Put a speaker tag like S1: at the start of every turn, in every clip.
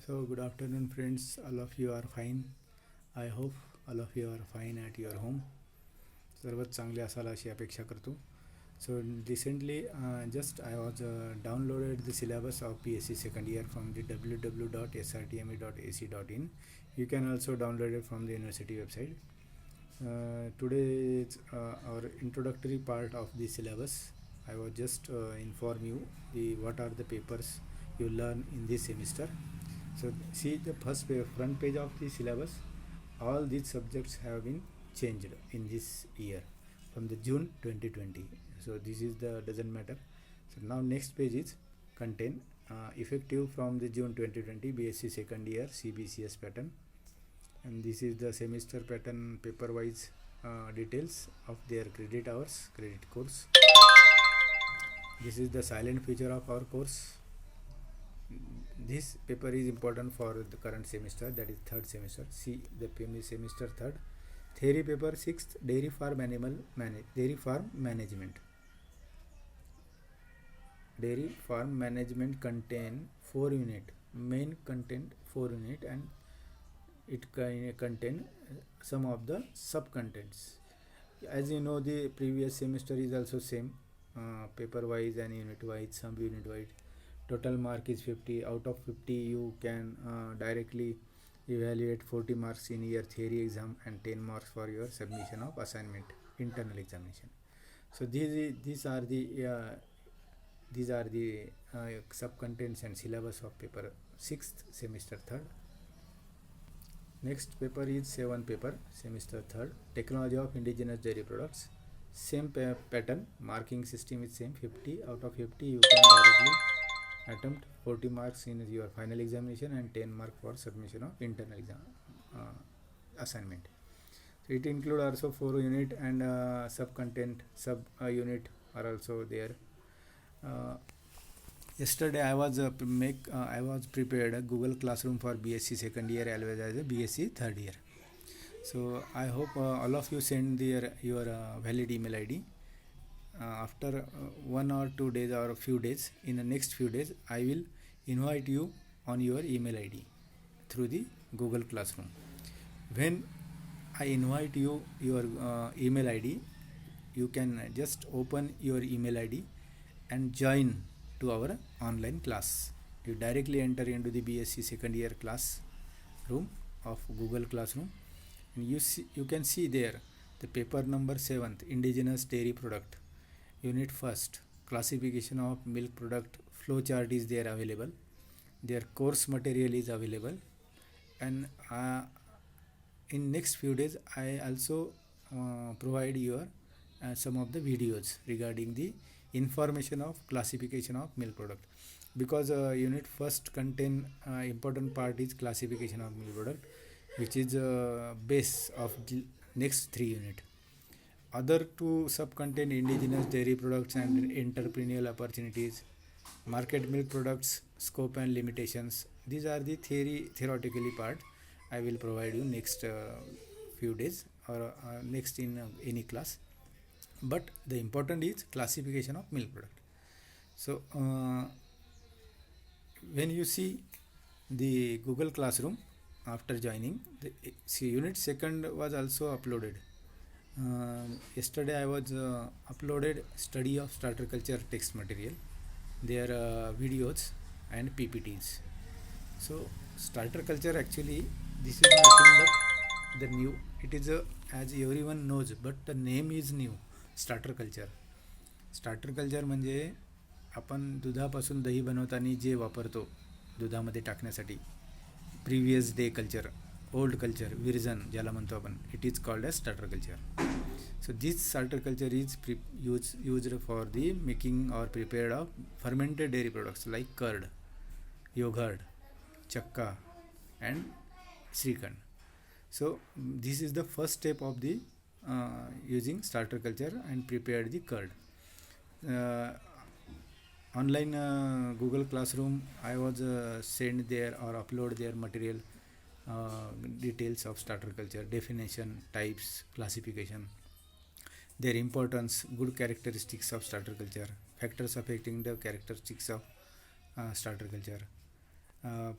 S1: So, good afternoon, friends. All of you are fine. I hope all of you are fine at your home. सर्वच चांगले असाल अशी अपेक्षा करतो. So recently, just I was downloaded the syllabus of BSc second year from the www.srtme.ac.in. You can also download it from the university website. Today is our introductory part of the syllabus. I was just inform you what are the papers you learn in this semester. So see the front page of the syllabus. All these subjects have been changed in this year from the June 2020. So this is the doesn't matter. So now next page is content effective from the June 2020 BSc second year CBCS pattern, and this is the semester pattern paper wise details of their credit hours, credit course. This is the silent feature of our course. This paper is important for the current semester, that is third semester. See the semester third theory paper 6th dairy farm management. Dairy farm management contain 4 unit, main content 4 unit, and it contain some of the sub contents. As you know, the previous semester is also same, paper wise and unit wise, sub unit wise. Total mark is 50. Out of 50 you can directly evaluate 40 marks in your theory exam and 10 marks for your submission of assignment, internal examination. So these are the sub contents and syllabus of paper 6th semester 3rd. Next paper is 7th paper semester 3rd, technology of indigenous dairy products. Same pattern, marking system is same. 50 out of 50 you can directly attempt 40 marks in your final examination and 10 marks for submission of internal exam assignment. So it include also 4 unit and sub content sub unit are also there. Yesterday I was prepared a Google Classroom for BSc second year as well as a BSc third year. So I hope all of you send your valid email ID. After 1 or 2 days or a few days, in the next few days I will invite you on your email ID through the Google Classroom. When I invite you your email ID, you can just open your email ID and join to our online class. You directly enter into the BSc second year class room of Google Classroom, and you can see there the paper number 7th, indigenous dairy product, unit first, classification of milk product, flow chart is there available, their course material is available, and in next few days I also provide your some of the videos regarding the information of classification of milk product, because unit first contain important part is classification of milk product, which is base of the next 3 unit. Other 2 sub-contain indigenous dairy products and entrepreneurial opportunities, market milk products, scope and limitations. These are the theoretically part. I will provide you next few days or next in any class. But the important is classification of milk product. So when you see the Google Classroom after joining, the unit second was also uploaded. Yesterday I was uploaded study of starter culture text material, their videos and PPTs. So starter culture, actually this is nothing but the new, it is as everyone knows, but the name is new, starter culture. Starter culture म्हणजे आपण दुधापासून दही बनवताना जे वापरतो दुधामध्ये टाकण्यासाठी, previous day culture, old culture, विरजन ज्याला म्हणतो आपण, it is called as starter culture. So this starter culture is used for the making or prepared of fermented dairy products like curd, yogurt, chakka and srikhand. So this is the first step of the using starter culture and prepared the curd. Online Google Classroom I was send there or upload their material, details of starter culture, definition, types, classification, their importance, good characteristics of starter culture, factors affecting the characteristics of starter culture,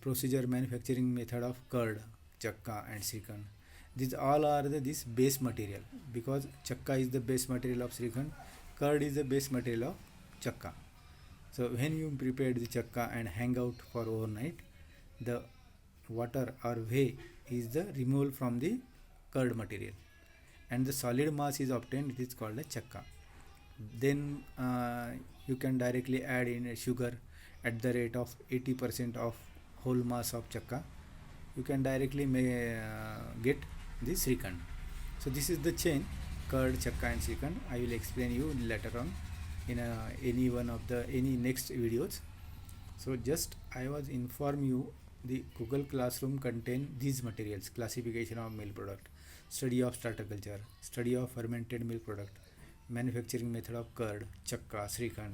S1: procedure, manufacturing method of curd, chakka and srikhand. These all are this base material, because chakka is the base material of srikhand, curd is the base material of chakka. So when you prepare the chakka and hang out for overnight, the water or whey is the removal from the curd material, and the solid mass is obtained. It is called a chakka. Then you can directly add in sugar at the rate of 80% of whole mass of chakka. You can directly get this srikhand. So this is the chain: curd, chakka and srikhand. I will explain you later on in any one of the any next videos. So just I was inform you, the Google Classroom contain these materials: classification of milk product, study of starter culture, study of fermented milk product, manufacturing method of curd, chakka, srikhand.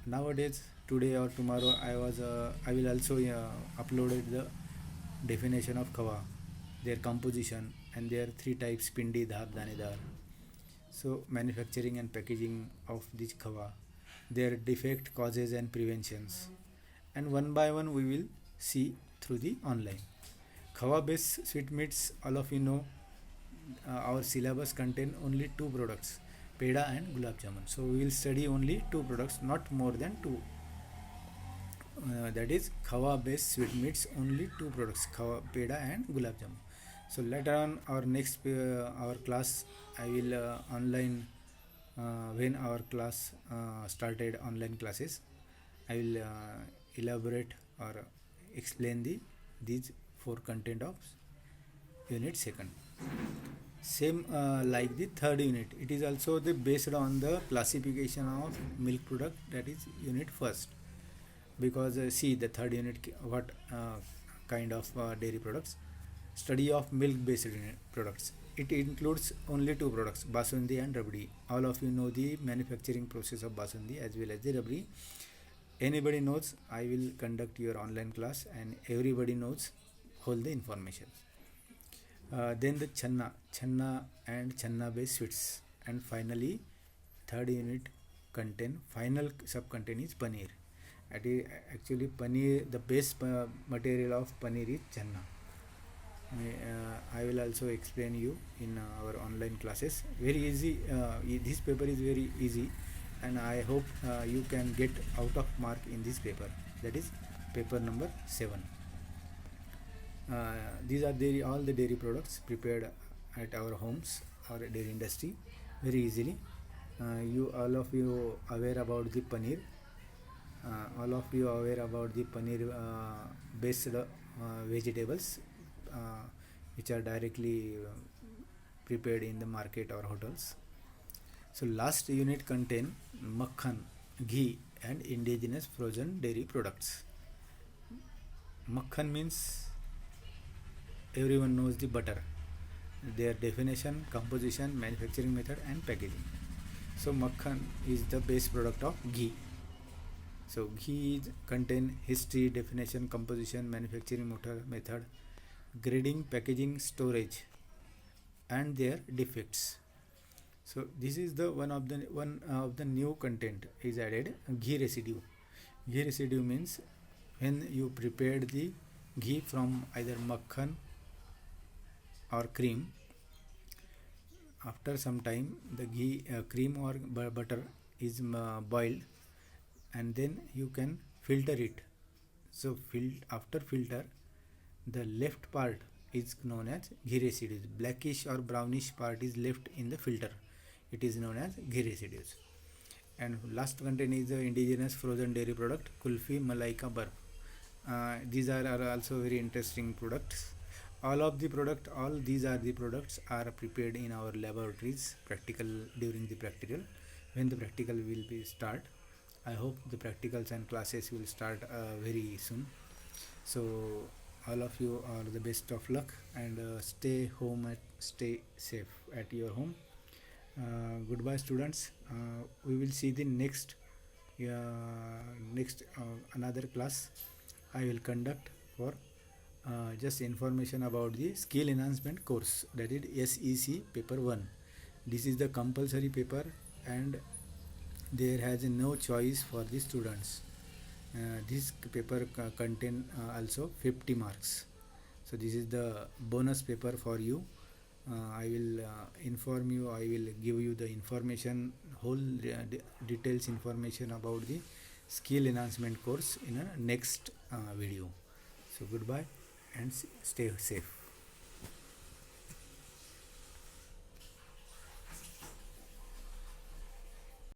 S1: Nowadays, today or tomorrow, I will also upload the definition of khawa, their composition, and their three types: pindi, dhap, danedar. So manufacturing and packaging of this khawa, their defect, causes and preventions, and one by one we will see through the online. Khawa based sweetmeats, all of you know, our syllabus contain only two products: peda and gulab jamun. So we will study only two products, not more than two. That is khawa based sweetmeats, only two products: khawa, peda and gulab jamun. So later on our next our class, I will online when our class started online classes, I will elaborate or explain these four content of unit second. Same like the third unit, it is also the based on the classification of milk product, that is unit first. Because see the third unit, what kind of dairy products: study of milk based products. It includes only two products, basundi and rabdi. All of you know the manufacturing process of basundi as well as the rabdi. Anybody knows, I will conduct your online class and everybody knows all the information. Then the channa and channa based sweets, and finally third unit contain, final sub content is paneer. Actually paneer, the base material of paneer is channa. I will also explain you in our online classes. Very easy. This paper is very easy, and I hope you can get out of mark in this paper. That is paper number 7. These are all the dairy products prepared at our homes or dairy industry very easily. You all of you aware about the paneer. All of you are aware about the paneer based vegetables which are directly prepared in the market or hotels. So last unit contain makhan, ghee and indigenous frozen dairy products. Makhan means everyone knows the butter, their definition, composition, manufacturing method and packaging. So makhan is the base product of ghee. So ghee contain history, definition, composition, manufacturing method, grading, packaging, storage and their defects. So this is the one of the new content is added: ghee residue. Ghee residue means when you prepared the ghee from either makhan or cream, after some time the ghee, cream or butter is boiled, and then you can filter it. So after filter, the left part is known as ghee residues. Blackish or brownish part is left in the filter. It is known as ghee residues. And last content is the indigenous frozen dairy product: kulfi, malai ka barf. These are also very interesting products. All these are the products are prepared in our laboratories during the practical. When the practical will be start, I hope the practicals and classes will start very soon. So all of you are the best of luck, and stay safe at your home. Goodbye students. We will see the next another class I will conduct for just information about the skill enhancement course, that is SEC paper 1. This is the compulsory paper and there has no choice for the students. This paper contain also 50 marks. So this is the bonus paper for you. I will inform you, I will give you the information, whole details information about the skill enhancement course in a next video. So goodbye and stay safe.